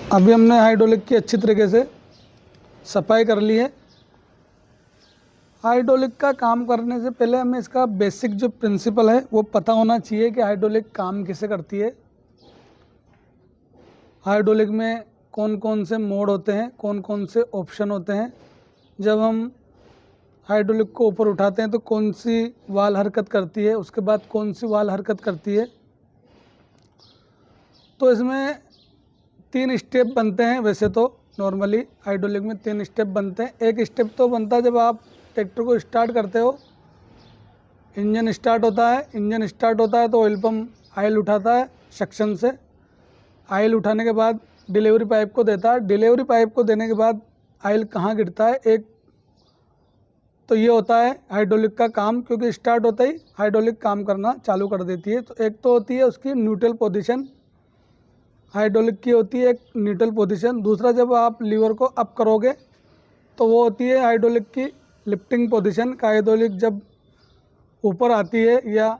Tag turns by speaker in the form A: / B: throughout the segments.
A: अभी हमने हाइड्रोलिक की अच्छी तरीके से सफाई कर ली है। हाइड्रोलिक का काम करने से पहले हमें इसका बेसिक जो प्रिंसिपल है वो पता होना चाहिए कि हाइड्रोलिक काम कैसे करती है। हाइड्रोलिक में कौन कौन से मोड होते हैं, कौन कौन से ऑप्शन होते हैं। जब हम हाइड्रोलिक को ऊपर उठाते हैं तो कौन सी वाल हरकत करती है, उसके बाद कौन सी वाल हरकत करती है। तो इसमें 3 स्टेप बनते हैं। वैसे तो नॉर्मली हाइड्रोलिक में 3 स्टेप बनते हैं। एक स्टेप तो बनता है जब आप ट्रैक्टर को स्टार्ट करते हो, इंजन स्टार्ट होता है। इंजन स्टार्ट होता है तो ऑयल पम्प आयल उठाता है सक्शन से। आयल उठाने के बाद डिलीवरी पाइप को देता है। डिलीवरी पाइप को देने के बाद आयल कहाँ गिरता है, एक तो ये होता है हाइड्रोलिक का काम, क्योंकि स्टार्ट होता ही हाइड्रोलिक काम करना चालू कर देती है। तो एक तो होती है उसकी न्यूट्रल पोजीशन, हाइड्रोलिक की होती है एक न्यूट्रल पोजीशन। दूसरा, जब आप लीवर को अप करोगे तो वो होती है हाइड्रोलिक की लिफ्टिंग पोजीशन। का हाइड्रोलिक जब ऊपर आती है या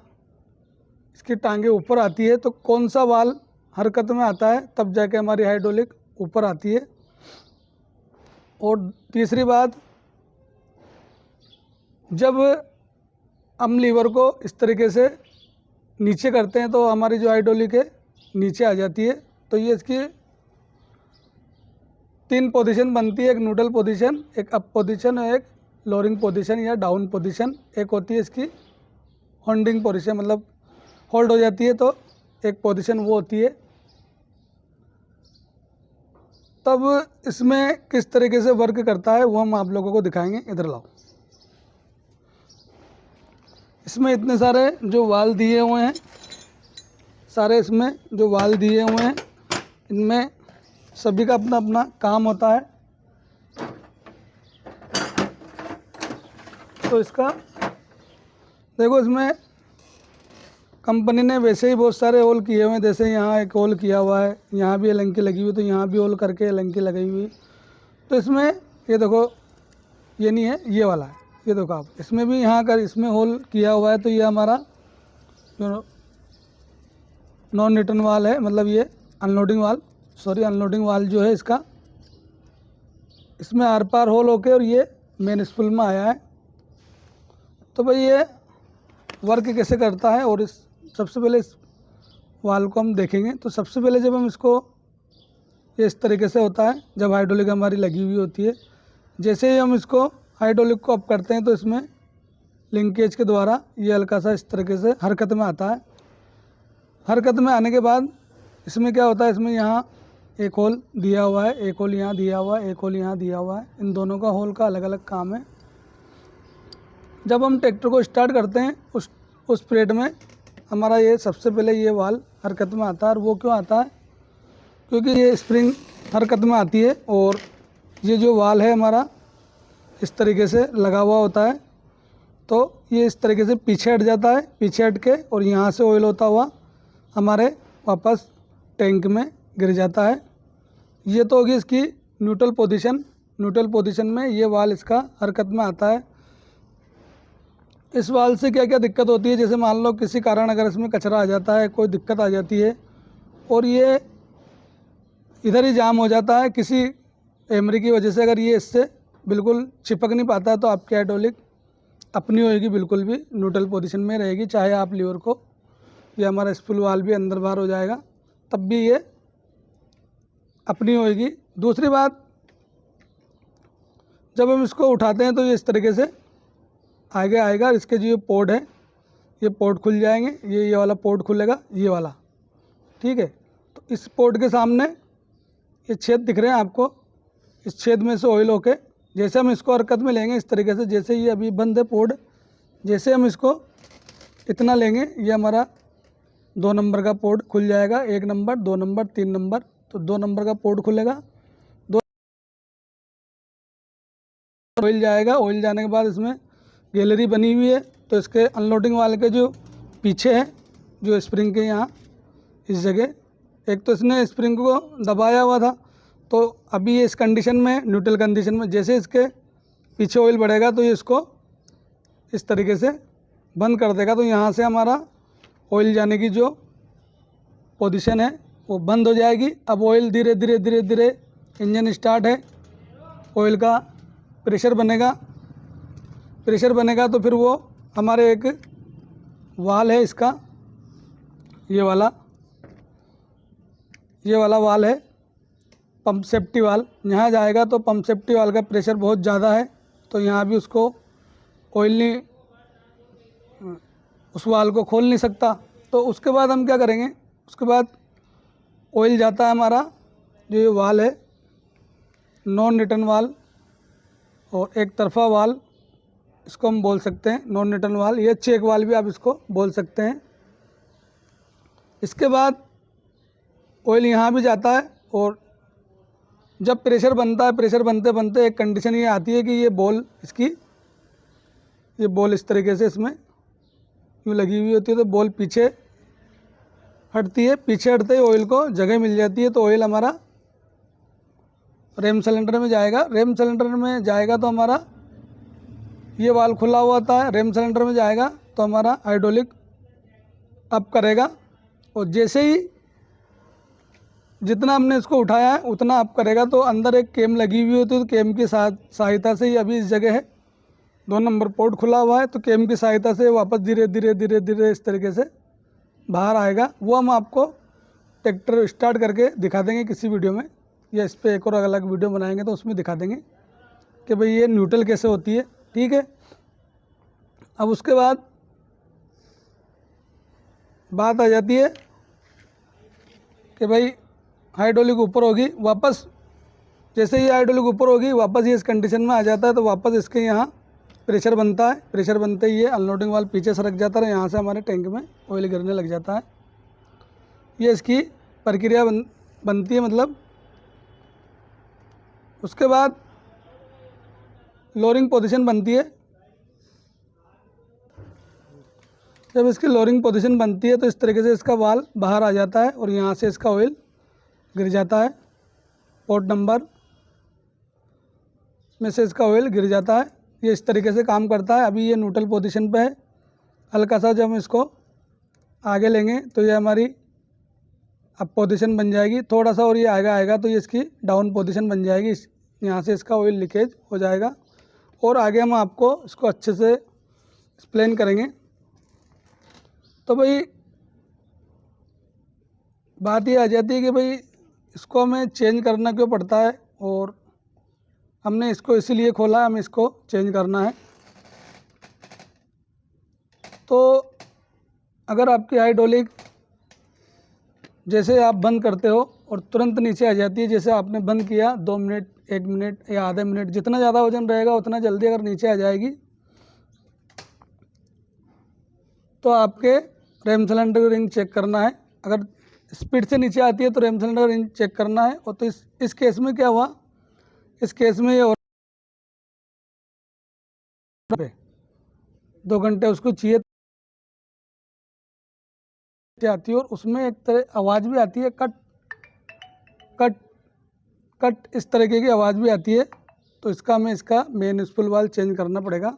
A: इसकी टांगे ऊपर आती है तो कौन सा वाल हरकत में आता है, तब जाके हमारी हाइड्रोलिक ऊपर आती है। और तीसरी बात, जब हम लीवर को इस तरीके से नीचे करते हैं तो हमारी जो हाइड्रोलिक है नीचे आ जाती है। तो ये इसकी 3 पोजीशन बनती है, एक न्यूट्रल पोजीशन, एक अप पोजीशन और एक लोअरिंग पोजीशन या डाउन पोजीशन। एक होती है इसकी होल्डिंग पोजीशन, मतलब होल्ड हो जाती है तो एक पोजीशन वो होती है। तब इसमें किस तरीके से वर्क करता है वो हम आप लोगों को दिखाएंगे। इधर लाओ। इसमें इतने सारे जो वाल दिए हुए हैं, सारे इसमें जो वाल दिए हुए हैं, इनमें सभी का अपना अपना काम होता है। तो इसका देखो, इसमें कंपनी ने वैसे ही बहुत सारे होल किए हुए हैं। जैसे यहाँ एक होल किया हुआ है, यहाँ भी एलंकी लगी हुई, तो यहाँ भी होल करके एलंकी लगाई हुई। तो इसमें ये देखो, ये नहीं है, ये वाला है, ये देखो आप, इसमें भी यहाँ कर इसमें होल किया हुआ है। तो ये हमारा जो नॉन रिटर्न वाल है, मतलब ये अनलोडिंग वाल, अनलोडिंग वाल जो है इसका, इसमें आर पार होल होके और ये मेन स्पूल में आया है। तो भाई ये वर्क कैसे करता है, और इस सबसे पहले इस वाल को हम देखेंगे। तो सबसे पहले जब हम इसको, ये इस तरीके से होता है जब हाइड्रोलिक हमारी लगी हुई होती है। जैसे ही हम इसको हाइड्रोलिक को अप करते हैं तो इसमें लिंकेज के द्वारा ये हल्का सा इस तरीके से हरकत में आता है। हरकत में आने के बाद इसमें क्या होता है, इसमें यहाँ एक होल दिया हुआ है, एक होल यहाँ दिया हुआ है, एक होल यहाँ दिया हुआ है। इन दोनों का होल का अलग अलग काम है। जब हम ट्रैक्टर को स्टार्ट करते हैं उस पीरियड में हमारा ये सबसे पहले ये वाल हरकत में आता है। और वो क्यों आता है, क्योंकि ये स्प्रिंग हरकत में आती है और ये जो वाल है हमारा इस तरीके से लगा हुआ होता है। तो ये इस तरीके से पीछे हट जाता है, पीछे हट के, और यहाँ से ऑयल होता हुआ हमारे वापस टैंक में गिर जाता है। ये तो होगी इसकी न्यूट्रल पोजीशन। न्यूट्रल पोजीशन में ये वाल इसका हरकत में आता है। इस वाल से क्या क्या दिक्कत होती है, जैसे मान लो किसी कारण अगर इसमें कचरा आ जाता है, कोई दिक्कत आ जाती है और ये इधर ही जाम हो जाता है किसी एमरी की वजह से, अगर ये इससे बिल्कुल चिपक नहीं पाता है तो आपकी हाइड्रोलिक अपनी होएगी, बिल्कुल भी न्यूट्रल पोजीशन में रहेगी। चाहे आप लीवर को, ये हमारा स्पूल वाल भी अंदर बाहर हो जाएगा, तब भी ये अपनी होएगी। दूसरी बात, जब हम इसको उठाते हैं तो ये इस तरीके से आगे आएगा। इसके जो पोर्ट है, ये पोर्ट खुल जाएंगे। ये वाला पोर्ट खुलेगा, ये वाला, ठीक है। तो इस पोर्ट के सामने ये छेद दिख रहे हैं आपको, इस छेद में से ऑयल होके, जैसे हम इसको हरकत में लेंगे इस तरीके से, जैसे ये अभी बंद है पोर्ट, जैसे हम इसको इतना लेंगे ये हमारा 2 नंबर का पोर्ट खुल जाएगा। 1 नंबर, 2 नंबर, 3 नंबर। तो 2 नंबर का पोर्ट खुलेगा, ऑयल जाएगा। ऑयल जाने के बाद इसमें गैलरी बनी हुई है। तो इसके अनलोडिंग वाले के जो पीछे है, जो स्प्रिंग के यहाँ इस जगह, एक तो इसने स्प्रिंग को दबाया हुआ था, तो अभी ये इस कंडीशन में, न्यूट्रल कंडीशन में, जैसे इसके पीछे ऑयल बढ़ेगा तो ये इसको इस तरीके से बंद कर देगा। तो यहाँ से हमारा ऑयल जाने की जो पोजीशन है वो बंद हो जाएगी। अब ऑयल धीरे धीरे धीरे धीरे इंजन स्टार्ट है, ऑयल का प्रेशर बनेगा। प्रेशर बनेगा तो फिर वो हमारे एक वाल है इसका, ये वाला वाल है पंप सेफ्टी वाल, यहाँ जाएगा तो पंप सेफ्टी वाल का प्रेशर बहुत ज़्यादा है तो यहाँ भी उसको ऑयल नहीं, उस वाल को खोल नहीं सकता। तो उसके बाद हम क्या करेंगे, उसके बाद ऑयल जाता है हमारा, जो ये वाल है नॉन रिटर्न वाल और एक तरफा वाल, इसको हम बोल सकते हैं नॉन रिटर्न वाल, ये चेक वाल भी आप इसको बोल सकते हैं। इसके बाद ऑयल यहाँ भी जाता है और जब प्रेशर बनता है, प्रेशर बनते बनते एक कंडीशन ये आती है कि ये बॉल इसकी, ये बॉल इस तरीके से इसमें यूँ लगी हुई होती है तो बॉल पीछे हटती है। पीछे हटते ही ऑयल को जगह मिल जाती है तो ऑयल हमारा रेम सिलेंडर में जाएगा। रेम सिलेंडर में जाएगा तो हमारा ये वाल खुला हुआ होता है, रेम सिलेंडर में जाएगा तो हमारा हाइड्रोलिक अप करेगा और जैसे ही जितना हमने इसको उठाया है उतना अप करेगा तो अंदर एक केम लगी हुई होती है, तो केम की सहायता से ही अभी इस जगह है 2 नंबर पोर्ट खुला हुआ है तो केम की सहायता से वापस धीरे धीरे धीरे धीरे इस तरीके से बाहर आएगा। वो हम आपको ट्रैक्टर स्टार्ट करके दिखा देंगे किसी वीडियो में, या इस पर एक और अलग वीडियो बनाएंगे तो उसमें दिखा देंगे कि भाई ये न्यूट्रल कैसे होती है। ठीक है, अब उसके बाद बात आ जाती है कि भाई हाइड्रोलिक ऊपर होगी, वापस जैसे ही हाइड्रोलिक ऊपर होगी वापस ये इस कंडीशन में आ जाता है तो वापस इसके यहाँ प्रेशर बनता है। प्रेशर बनते ही ये अनलोडिंग वाल्व पीछे सरक जाता है, यहाँ से हमारे टैंक में ऑयल गिरने लग जाता है। ये इसकी प्रक्रिया बनती है मतलब। उसके बाद लोअरिंग पोजीशन बनती है। जब इसकी लोअरिंग पोजीशन बनती है तो इस तरीके से इसका वाल बाहर आ जाता है और यहाँ से इसका ऑयल गिर जाता है, पोर्ट नंबर में से इसका ऑयल गिर जाता है। ये इस तरीके से काम करता है। अभी ये न्यूट्रल पोजीशन पे है, हल्का सा जब हम इसको आगे लेंगे तो ये हमारी अब पोजीशन बन जाएगी, थोड़ा सा और ये आगे आएगा तो ये इसकी डाउन पोजीशन बन जाएगी। यहाँ से इसका ऑयल लीकेज हो जाएगा और आगे हम आपको इसको अच्छे से एक्सप्लेन करेंगे। तो भाई बात ये आ जाती है कि भाई इसको हमें चेंज करना क्यों पड़ता है, और हमने इसको इसीलिए खोला, हमें इसको चेंज करना है। तो अगर आपकी हाइड्रोलिक जैसे आप बंद करते हो और तुरंत नीचे आ जाती है, जैसे आपने बंद किया 2 मिनट 1 मिनट या आधे मिनट, जितना ज़्यादा वजन रहेगा उतना जल्दी अगर नीचे आ जाएगी तो आपके रेम सिलेंडर की रिंग चेक करना है। अगर स्पीड से नीचे आती है तो रेम सिलेंडर रिंग चेक करना है। और तो इस केस में क्या हुआ, इस केस में ये और 2 घंटे उसको चाहिए आती है और उसमें एक तरह आवाज़ भी आती है, कट कट कट इस तरीके की आवाज़ भी आती है। तो इसका हमें इसका मेन स्पूल वाल्व चेंज करना पड़ेगा।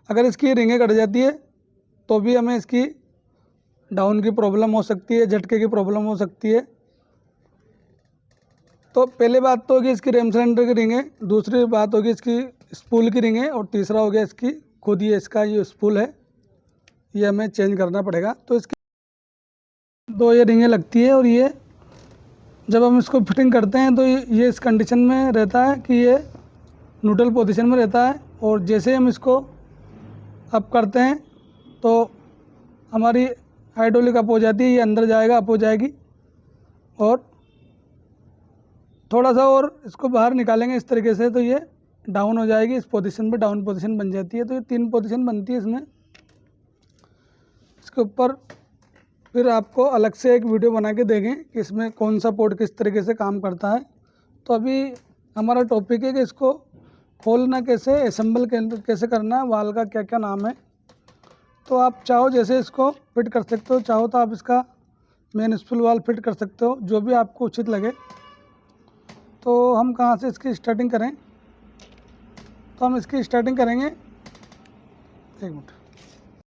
A: अगर इसकी रिंगें कट जाती है तो भी हमें इसकी डाउन की प्रॉब्लम हो सकती है, झटके की प्रॉब्लम हो सकती है। तो पहले बात तो होगी इसकी रेम सिलेंडर की रिंगें, दूसरी बात होगी इसकी स्पूल की रिंगें और तीसरा हो गया इसकी खुद ये इसका ये स्पूल है, ये हमें चेंज करना पड़ेगा। तो इसकी 2 ये रिंगें लगती है और ये जब हम इसको फिटिंग करते हैं तो ये इस कंडीशन में रहता है कि ये न्यूट्रल पोजीशन में रहता है और जैसे हम इसको अप करते हैं तो हमारी हाइड्रोलिक अप हो जाती है, ये अंदर जाएगा, अप हो जाएगी और थोड़ा सा और इसको बाहर निकालेंगे इस तरीके से तो ये डाउन हो जाएगी, इस पोजीशन पे डाउन पोजीशन बन जाती है। तो ये 3 पोजीशन बनती है इसमें। इसके ऊपर फिर आपको अलग से एक वीडियो बना के देंगे कि इसमें कौन सा पोर्ट किस तरीके से काम करता है। तो अभी हमारा टॉपिक है कि इसको खोलना कैसे, असेंबल कैसे करना है, वाल का क्या क्या नाम है। तो आप चाहो जैसे इसको फिट कर सकते हो, चाहो तो आप इसका मेन स्पूल वाल फिट कर सकते हो, जो भी आपको उचित लगे। तो हम कहाँ से इसकी स्टार्टिंग करें, तो हम इसकी स्टार्टिंग करेंगे, 1 मिनट।